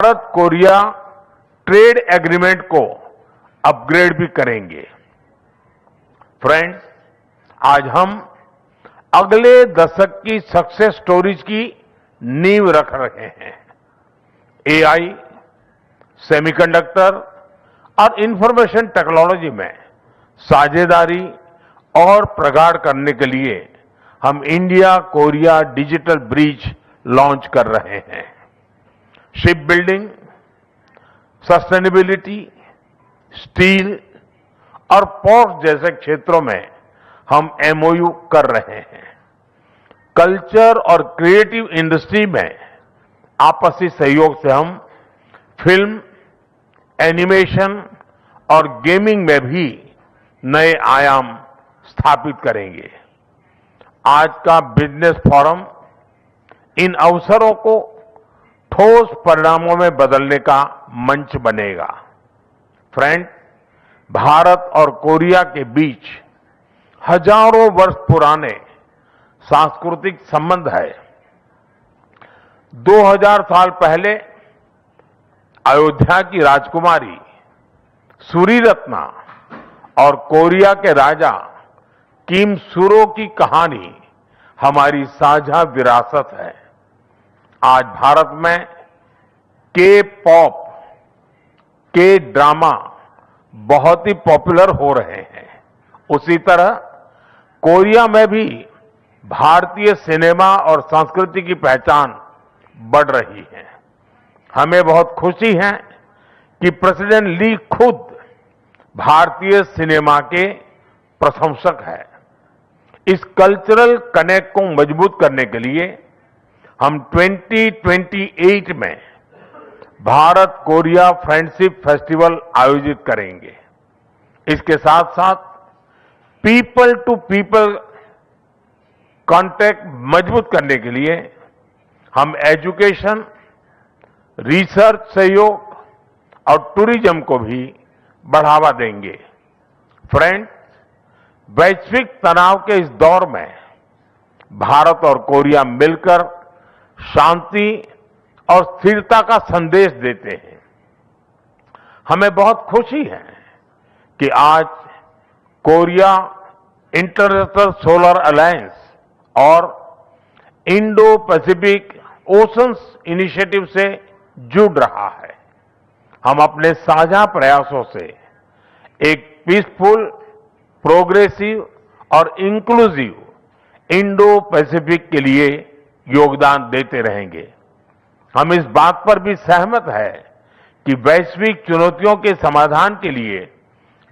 Bharat Korea trade agreement को upgrade भी करेंगे। फ्रेंड्स, आज हम अगले दशक की सक्सेस स्टोरीज की नींव रख रहे हैं। एआई, सेमीकंडक्टर और इंफॉर्मेशन टेक्नोलॉजी में साझेदारी और प्रगाढ़ करने के लिए हम India Korea digital bridge launch कर रहे हैं। शिप बिल्डिंग, सस्टेनेबिलिटी, स्टील और पोर्ट जैसे क्षेत्रों में हम एमओयू कर रहे हैं। कल्चर और क्रिएटिव इंडस्ट्री में आपसी सहयोग से हम फिल्म, एनिमेशन और गेमिंग में भी नए आयाम स्थापित करेंगे। आज का बिजनेस फोरम इन अवसरों को ठोस परिणामों में बदलने का मंच बनेगा। फ्रेंड, भारत और कोरिया के बीच हजारों वर्ष पुराने सांस्कृतिक संबंध है। 2000 साल पहले अयोध्या की राजकुमारी सूरीरत्ना और कोरिया के राजा किम सुरो की कहानी हमारी साझा विरासत है। आज भारत में के पॉप, के ड्रामा बहुत ही पॉपुलर हो रहे हैं। उसी तरह कोरिया में भी भारतीय सिनेमा और संस्कृति की पहचान बढ़ रही है। हमें बहुत खुशी है कि प्रेसिडेंट ली खुद भारतीय सिनेमा के प्रशंसक हैं। इस कल्चरल कनेक्ट को मजबूत करने के लिए हम 2028 में भारत कोरिया फ्रेंडशिप फेस्टिवल आयोजित करेंगे। इसके साथ साथ पीपल टू पीपल कांटेक्ट मजबूत करने के लिए हम एजुकेशन, रिसर्च सहयोग और टूरिज्म को भी बढ़ावा देंगे। फ्रेंड, वैश्विक तनाव के इस दौर में भारत और कोरिया मिलकर शांति और स्थिरता का संदेश देते हैं। हमें बहुत खुशी है कि आज कोरिया इंटरनेशनल सोलर अलायंस और इंडो पैसिफिक ओशंस इनिशिएटिव से जुड़ रहा है। हम अपने साझा प्रयासों से एक पीसफुल, प्रोग्रेसिव और इंक्लूसिव इंडो पैसिफिक के लिए योगदान देते रहेंगे। हम इस बात पर भी सहमत है कि वैश्विक चुनौतियों के समाधान के लिए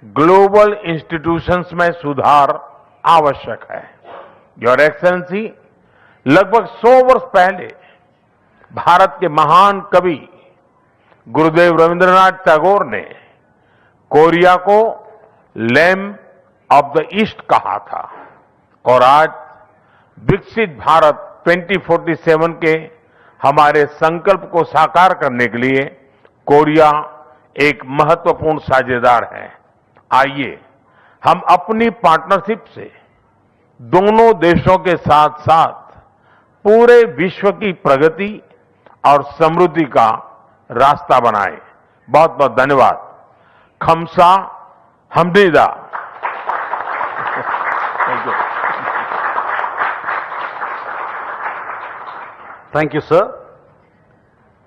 ग्लोबल इंस्टीट्यूशंस में सुधार आवश्यक है। योर एक्सेलेंसी, लगभग 100 वर्ष पहले भारत के महान कवि गुरुदेव रविंद्रनाथ टैगोर ने कोरिया को लैम्प ऑफ द ईस्ट कहा था और आज विकसित भारत 2047 के हमारे संकल्प को साकार करने के लिए कोरिया एक महत्वपूर्ण साझेदार है। आइए हम अपनी पार्टनरशिप से दोनों देशों के साथ साथ पूरे विश्व की प्रगति और समृद्धि का रास्ता बनाएं। बहुत बहुत धन्यवाद। खमसा हमदीदा। Thank you, sir.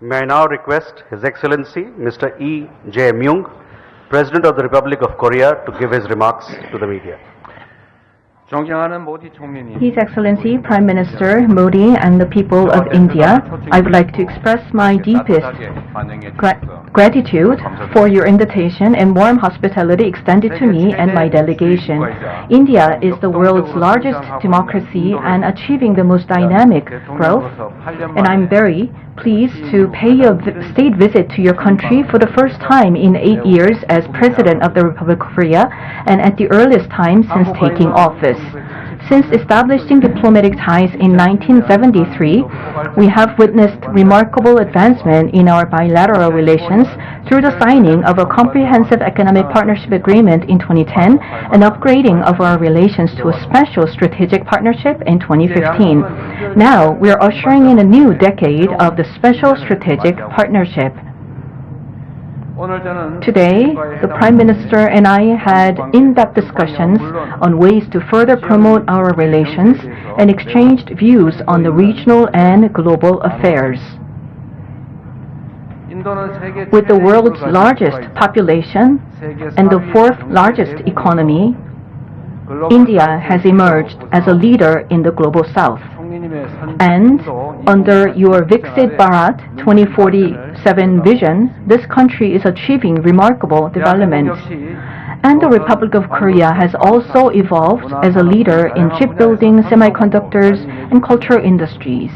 May I now request His Excellency Mr. Jae Myung, President of the Republic of Korea, to give his remarks to the media. His Excellency Prime Minister Modi and the people of India, I would like to express my deepest gratitude for your invitation and warm hospitality extended to me and my delegation. India is the world's largest democracy and achieving the most dynamic growth, and I'm very pleased to pay a state visit to your country for the first time in 8 years as President of the Republic of Korea and at the earliest time since taking office. Since establishing diplomatic ties in 1973, we have witnessed remarkable advancement in our bilateral relations through the signing of a comprehensive economic partnership agreement in 2010 and upgrading of our relations to a special strategic partnership in 2015. Now, we are ushering in a new decade of the special strategic partnership. Today, the Prime Minister and I had in-depth discussions on ways to further promote our relations and exchanged views on the regional and global affairs. With the world's largest population and the fourth largest economy, India has emerged as a leader in the global south. And under your Viksit Bharat 2047 vision, this country is achieving remarkable developments. And the Republic of Korea has also evolved as a leader in shipbuilding, semiconductors, and cultural industries.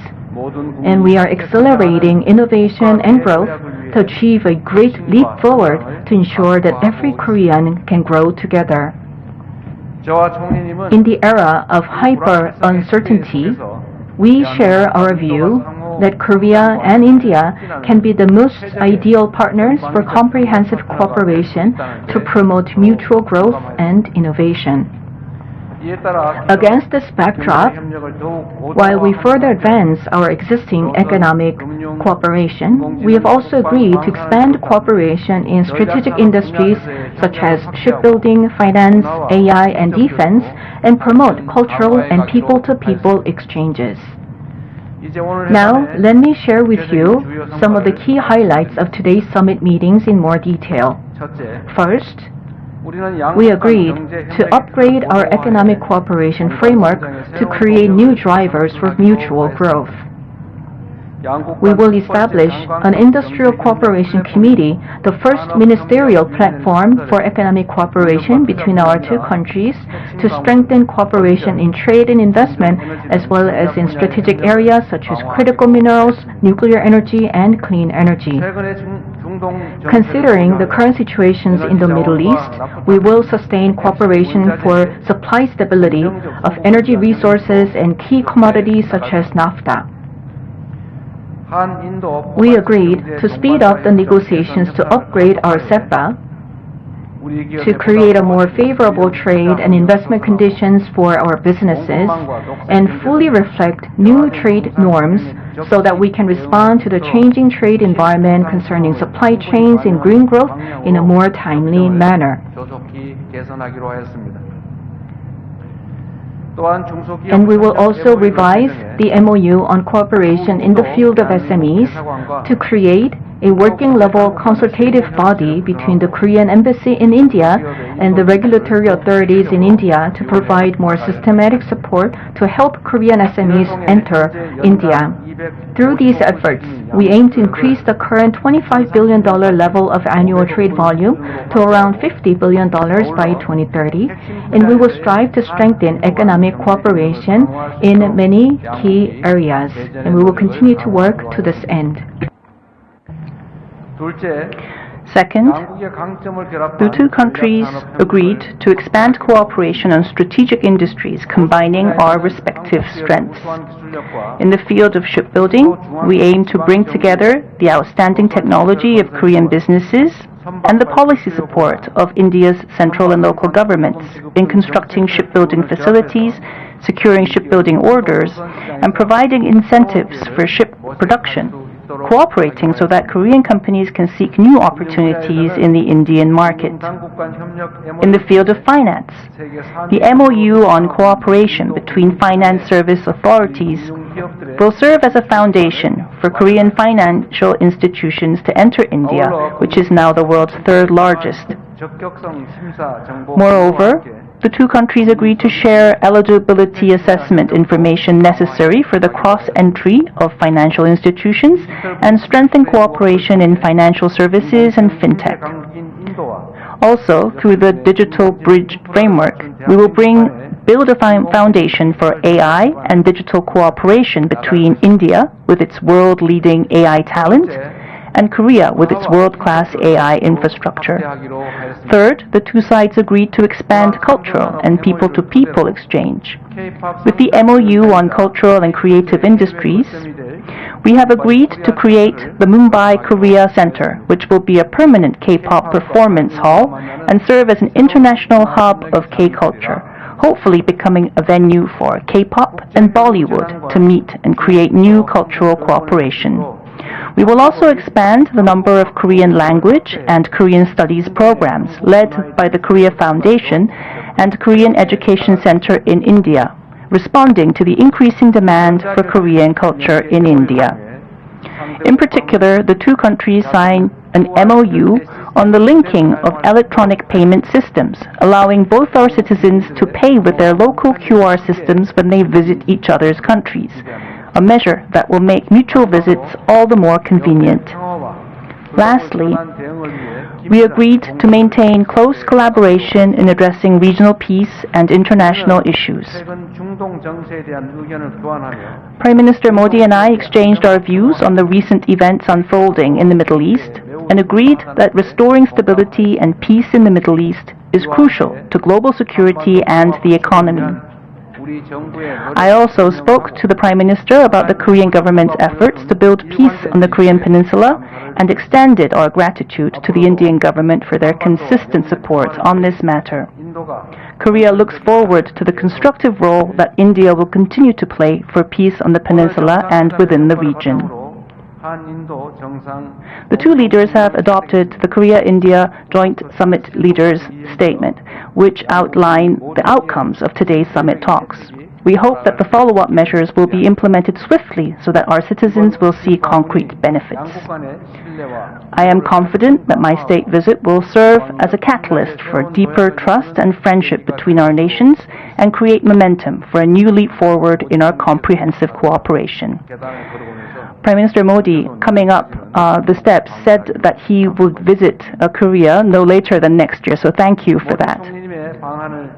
And we are accelerating innovation and growth to achieve a great leap forward to ensure that every Korean can grow together. In the era of hyper-uncertainty, we share our view that Korea and India can be the most ideal partners for comprehensive cooperation to promote mutual growth and innovation. Against this backdrop, while we further advance our existing economic cooperation, we have also agreed to expand cooperation in strategic industries such as shipbuilding, finance, AI, and defense, and promote cultural and people-to-people exchanges. Now, let me share with you some of the key highlights of today's summit meetings in more detail. First, we agreed to upgrade our economic cooperation framework to create new drivers for mutual growth. We will establish an industrial cooperation committee, the first ministerial platform for economic cooperation between our two countries, to strengthen cooperation in trade and investment, as well as in strategic areas such as critical minerals, nuclear energy, and clean energy. Considering the current situations in the Middle East, we will sustain cooperation for supply stability of energy resources and key commodities such as naphtha. We agreed to speed up the negotiations to upgrade our SEPA to create a more favorable trade and investment conditions for our businesses and fully reflect new trade norms so that we can respond to the changing trade environment concerning supply chains and green growth in a more timely manner. And we will also revise the MOU on cooperation in the field of SMEs to create a working-level consultative body between the Korean Embassy in India and the regulatory authorities in India to provide more systematic support to help Korean SMEs enter India. Through these efforts, we aim to increase the current $25 billion level of annual trade volume to around $50 billion by 2030, and we will strive to strengthen economic cooperation in many key areas, and we will continue to work to this end. Second, the two countries agreed to expand cooperation on strategic industries combining our respective strengths. In the field of shipbuilding, we aim to bring together the outstanding technology of Korean businesses and the policy support of India's central and local governments in constructing shipbuilding facilities, securing shipbuilding orders, and providing incentives for ship production, cooperating so that Korean companies can seek new opportunities in the Indian market. In the field of finance, the MOU on cooperation between finance service authorities will serve as a foundation for Korean financial institutions to enter India, which is now the world's third largest. Moreover, the two countries agreed to share eligibility assessment information necessary for the cross-entry of financial institutions and strengthen cooperation in financial services and fintech. Also, through the Digital Bridge Framework, we will build a foundation for AI and digital cooperation between India, with its world-leading AI talent, and Korea with its world-class AI infrastructure. Third, the two sides agreed to expand cultural and people-to-people exchange. With the MOU on cultural and creative industries, we have agreed to create the Mumbai Korea Center, which will be a permanent K-pop performance hall and serve as an international hub of K-culture, hopefully becoming a venue for K-pop and Bollywood to meet and create new cultural cooperation. We will also expand the number of Korean language and Korean studies programs led by the Korea Foundation and Korean Education Center in India, responding to the increasing demand for Korean culture in India. In particular, the two countries signed an MOU on the linking of electronic payment systems, allowing both our citizens to pay with their local QR systems when they visit each other's countries, a measure that will make mutual visits all the more convenient. Lastly, we agreed to maintain close collaboration in addressing regional peace and international issues. Prime Minister Modi and I exchanged our views on the recent events unfolding in the Middle East and agreed that restoring stability and peace in the Middle East is crucial to global security and the economy. I also spoke to the Prime Minister about the Korean government's efforts to build peace on the Korean peninsula and extended our gratitude to the Indian government for their consistent support on this matter. Korea looks forward to the constructive role that India will continue to play for peace on the peninsula and within the region. The two leaders have adopted the Korea-India Joint Summit Leaders' Statement, which outline the outcomes of today's summit talks. We hope that the follow-up measures will be implemented swiftly so that our citizens will see concrete benefits. I am confident that my state visit will serve as a catalyst for deeper trust and friendship between our nations and create momentum for a new leap forward in our comprehensive cooperation. Prime Minister Modi, coming up the steps, said that he would visit Korea no later than next year, so thank you for that.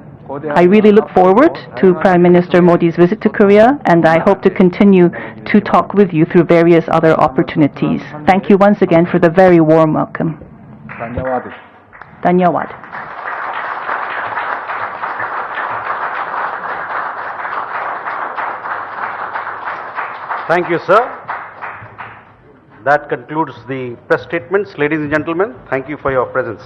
I really look forward to Prime Minister Modi's visit to Korea, and I hope to continue to talk with you through various other opportunities. Thank you once again for the very warm welcome. Dhanyawad. Thank you, sir. That concludes the press statements. Ladies and gentlemen, thank you for your presence.